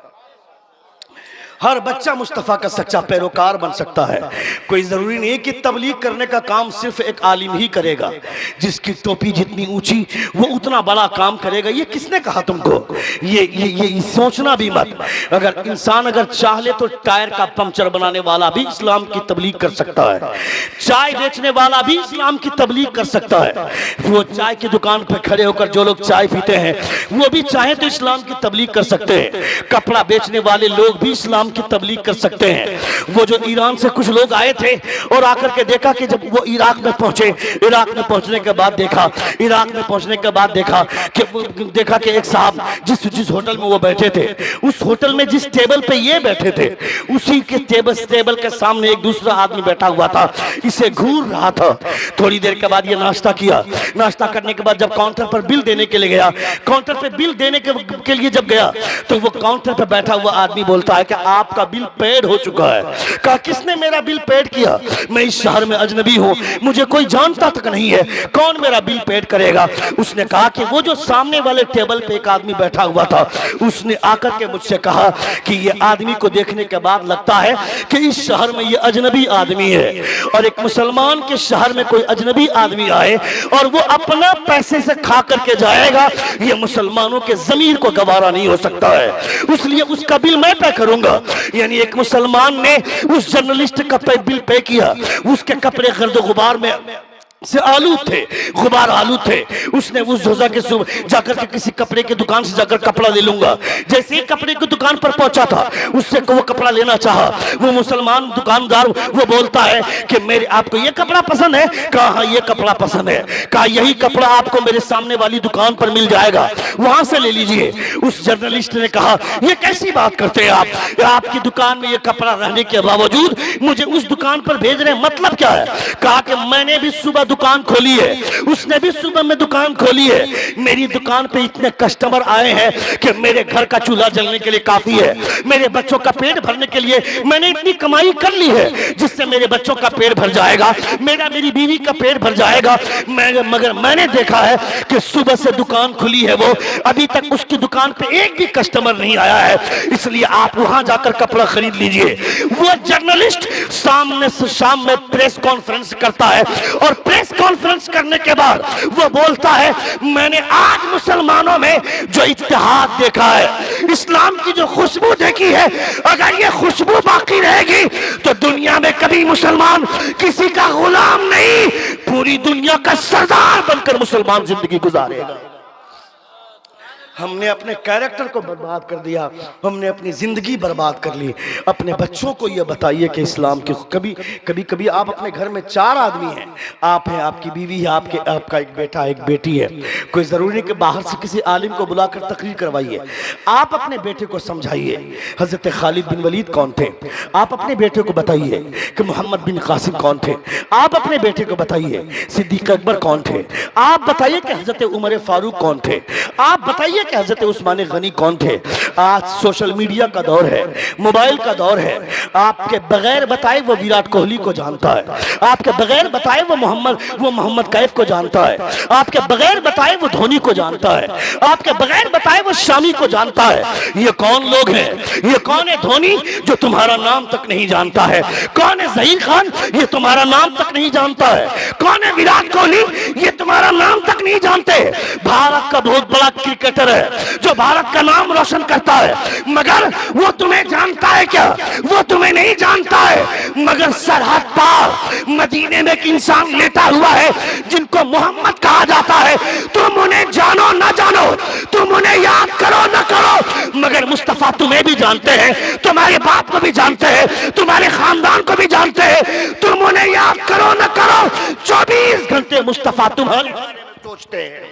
Speaker 2: हर बच्चा मुस्तफ़ा का सच्चा पैरोकार बन सकता है। कोई ज़रूरी नहीं है कि तबलीग करने का काम सिर्फ एक आलिम ही करेगा, जिसकी टोपी जितनी ऊंची वो उतना बड़ा काम करेगा। ये किसने कहा तुमको? ये सोचना भी मत। अगर इंसान अगर चाह ले तो टायर का पंक्चर बनाने वाला भी इस्लाम की तबलीग कर सकता है, चाय बेचने वाला भी इस्लाम की तबलीग कर सकता है। वो चाय की दुकान पर खड़े होकर जो लोग चाय पीते हैं वो भी चाहे तो इस्लाम की तबलीग कर सकते हैं। कपड़ा बेचने वाले लोग भी इस्लाम
Speaker 1: اسلام کی تبلیغ کر سکتے ہیں۔ وہ جو ایران سے کچھ لوگ آئے تھے اور آ کر کے دیکھا کہ جب وہ عراق میں پہنچے، عراق میں پہنچنے کے بعد دیکھا کہ ایک صاحب جس ہوٹل میں وہ بیٹھے تھے، اس ہوٹل میں جس ٹیبل پہ یہ بیٹھے تھے، اسی کے ٹیبل کے سامنے ایک دوسرا آدمی بیٹھا ہوا تھا، اسے گھور رہا تھا۔ تھوڑی دیر کے بعد یہ ناشتہ کیا، ناشتہ کرنے کے بعد جب کاؤنٹر پر بل دینے کے لیے گیا، کاؤنٹر پہ بل دینے کے لیے جب گیا تو وہ کاؤنٹر پہ بیٹھا ہوا آدمی بولتا ہے کہ آپ کا بل پیڈ ہو چکا ہے۔ کہا کس نے میرا بل پیڈ کیا؟ میں اس شہر میں اجنبی ہوں، مجھے کوئی جانتا تک نہیں ہے، کون میرا بل پیڈ کرے گا؟ اس نے کہا کہ وہ جو سامنے والے ٹیبل پہ ایک آدمی بیٹھا ہوا تھا، اس نے آ کر کے مجھ سے کہا کہ یہ آدمی کو دیکھنے کے بعد لگتا ہے کہ اس شہر میں یہ اجنبی آدمی ہے، اور ایک مسلمان کے شہر میں کوئی اجنبی آدمی آئے اور وہ اپنا پیسے سے کھا کر کے جائے گا، یہ مسلمانوں کے ضمیر کو گوارا نہیں ہو سکتا ہے، اس لیے اس کا بل میں پے کروں گا۔ یعنی ایک مسلمان نے اس جرنلسٹ کا بل پے کیا، اس کے کپڑے گرد و غبار میں سے آلود تھے، غبار آلود تھے، اس نے اس زوزہ کے جا کر کے کسی کپڑے کے دکان سے جا کر کپڑا لے لوں گا۔ جیسے ہی کپڑے کی دکان پر پہنچا تھا، اس سے وہ کپڑا لینا چاہا، وہ مسلمان دکاندار وہ بولتا ہے کہ آپ کو یہ کپڑا پسند ہے؟ کہا ہاں یہ کپڑا پسند ہے۔ کہا یہی کپڑا آپ کو میرے سامنے والی دکان پر مل جائے گا، وہاں سے لے لیجئے۔ اس جرنلسٹ نے کہا یہ کیسی بات کرتے ہیں آپ کی دکان میں یہ کپڑا رہنے کے باوجود مجھے اس دکان پر بھیج رہے ہیں، مطلب کیا ہے؟ کہا کہ میں نے بھی صبح دکان کھولی ہے، اس نے بھی صبح میں دکان کھولی ہے، میری دکان پہ اتنے کسٹمر آئے ہیں کہ میرے گھر کا چولہا جلنے کے لیے کافی ہے، میرے بچوں کا پیٹ بھرنے کے لیے میں نے اتنی کمائی کر لی ہے جس سے میرے بچوں کا پیٹ بھر جائے گا، میری بیوی کا پیٹ بھر جائے گا۔ مگر میں نے دیکھا ہے کہ صبح سے دکان کھلی ہے، وہ ابھی تک اس کی دکان پہ ایک بھی کسٹمر نہیں آیا ہے، اس لیے آپ وہاں جا کر کپڑا خرید لیجئے۔ وہ جرنلسٹ سامنے سے شام میں پریس کانفرنس کرتا ہے، اور پریس کانفرنس کرنے کے بعد وہ بولتا ہے میں نے آج مسلمانوں میں جو اتحاد دیکھا ہے، اسلام کی جو خوشبو دیکھی ہے، اگر یہ خوشبو باقی رہے گی تو دنیا میں کبھی مسلمان کسی کا غلام نہیں، پوری دنیا کا سردار بن کر مسلمان زندگی گزارے گا۔ ہم نے اپنے کیریکٹر کو برباد کر دیا، ہم نے اپنی زندگی برباد کر لی۔ اپنے بچوں کو یہ بتائیے کہ اسلام کی کبھی آپ اپنے گھر میں 4 آدمی ہیں، آپ ہیں، آپ کی بیوی ہے، آپ کا ایک بیٹا ایک بیٹی ہے، کوئی ضروری نہیں کہ باہر سے کسی عالم کو بلا کر تقریر کروائیے، آپ اپنے بیٹے کو سمجھائیے حضرت خالد بن ولید کون تھے، آپ اپنے بیٹے کو بتائیے کہ محمد بن قاسم کون تھے، آپ اپنے بیٹے کو بتائیے صدیق اکبر کون تھے، آپ بتائیے کہ حضرت عمر فاروق کون تھے، آپ بتائیے کہ حضرت عثمان غنی کون تھے۔ آج سوشل میڈیا کا دور ہے، موبائل کا دور ہے، آپ کے بغیر بتائے وہ ویراٹ کوہلی کو جانتا ہے، آپ کے بغیر بتائے وہ محمد کیف کو جانتا ہے، آپ کے بغیر بتائے وہ دھونی کو جانتا ہے، آپ کے بغیر بتائے وہ شامی کو جانتا ہے۔ یہ کون لوگ ہیں؟ یہ کون ہے دھونی جو تمہارا نام تک نہیں جانتا ہے؟ کون ہے ظہیر خان؟ یہ تمہارا نام تک نہیں جانتا ہے۔ کون ہے ویراٹ کوہلی؟ یہ تمہارا نام تک نہیں جانتے۔ بھارت کا بہت بڑا کرکٹر ہے جو بھارت کا نام روشن کرتا ہے، مگر وہ تمہیں جانتا ہے کیا؟ وہ تمہیں نہیں جانتا ہے۔ مگر سرحد پار مدینے میں ایک انسان لیٹا ہوا ہے جن کو محمد کہا جاتا ہے، تم انہیں جانو نہ جانو، تم انہیں یاد کرو نہ کرو، مگر مصطفیٰ تمہیں بھی جانتے ہیں، تمہارے باپ کو بھی جانتے ہیں، تمہارے خاندان کو بھی جانتے ہیں، تم انہیں یاد کرو نہ کرو، 24 گھنٹے مصطفیٰ تمہارے بارے میں سوچتے ہیں،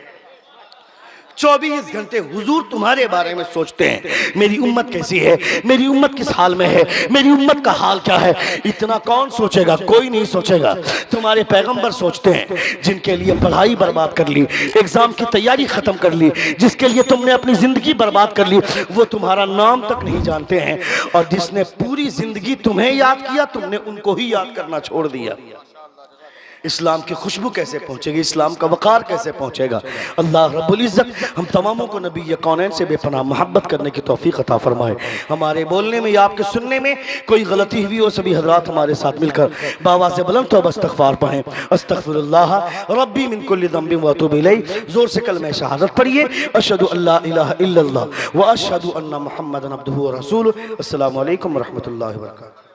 Speaker 1: 24 گھنٹے حضور تمہارے بارے میں سوچتے ہیں۔ میری امت کیسی ہے؟ میری امت کس حال میں ہے؟ میری امت کا حال کیا ہے؟ اتنا کون سوچے گا؟ کوئی نہیں سوچے گا۔ تمہارے پیغمبر سوچتے ہیں، جن کے لیے پڑھائی برباد کر لی، ایگزام کی تیاری ختم کر لی، جس کے لیے تم نے اپنی زندگی برباد کر لی، وہ تمہارا نام تک نہیں جانتے ہیں، اور جس نے پوری زندگی تمہیں یاد کیا، تم نے ان کو ہی یاد کرنا چھوڑ دیا۔ اسلام کی خوشبو کیسے پہنچے گی؟ اسلام کا وقار کیسے پہنچے گا؟ اللہ رب العزت ہم تماموں کو نبی کونین سے بے پناہ محبت کرنے کی توفیق عطا فرمائے۔ ہمارے بولنے میں یا آپ کے سننے میں کوئی غلطی ہوئی ہو، سبھی حضرات ہمارے ساتھ مل کر بآواز بلند توبہ استغفار پڑھیں۔ استغفر اللہ ربی من کل ذنب واتوب الیہ۔ زور سے کلمہ شہادت پڑھیے، اشہد ان لا الہ الا اللہ واشہد ان محمدا عبدہ ورسولہ۔ السلام علیکم ورحمۃ اللہ وبرکاتہ۔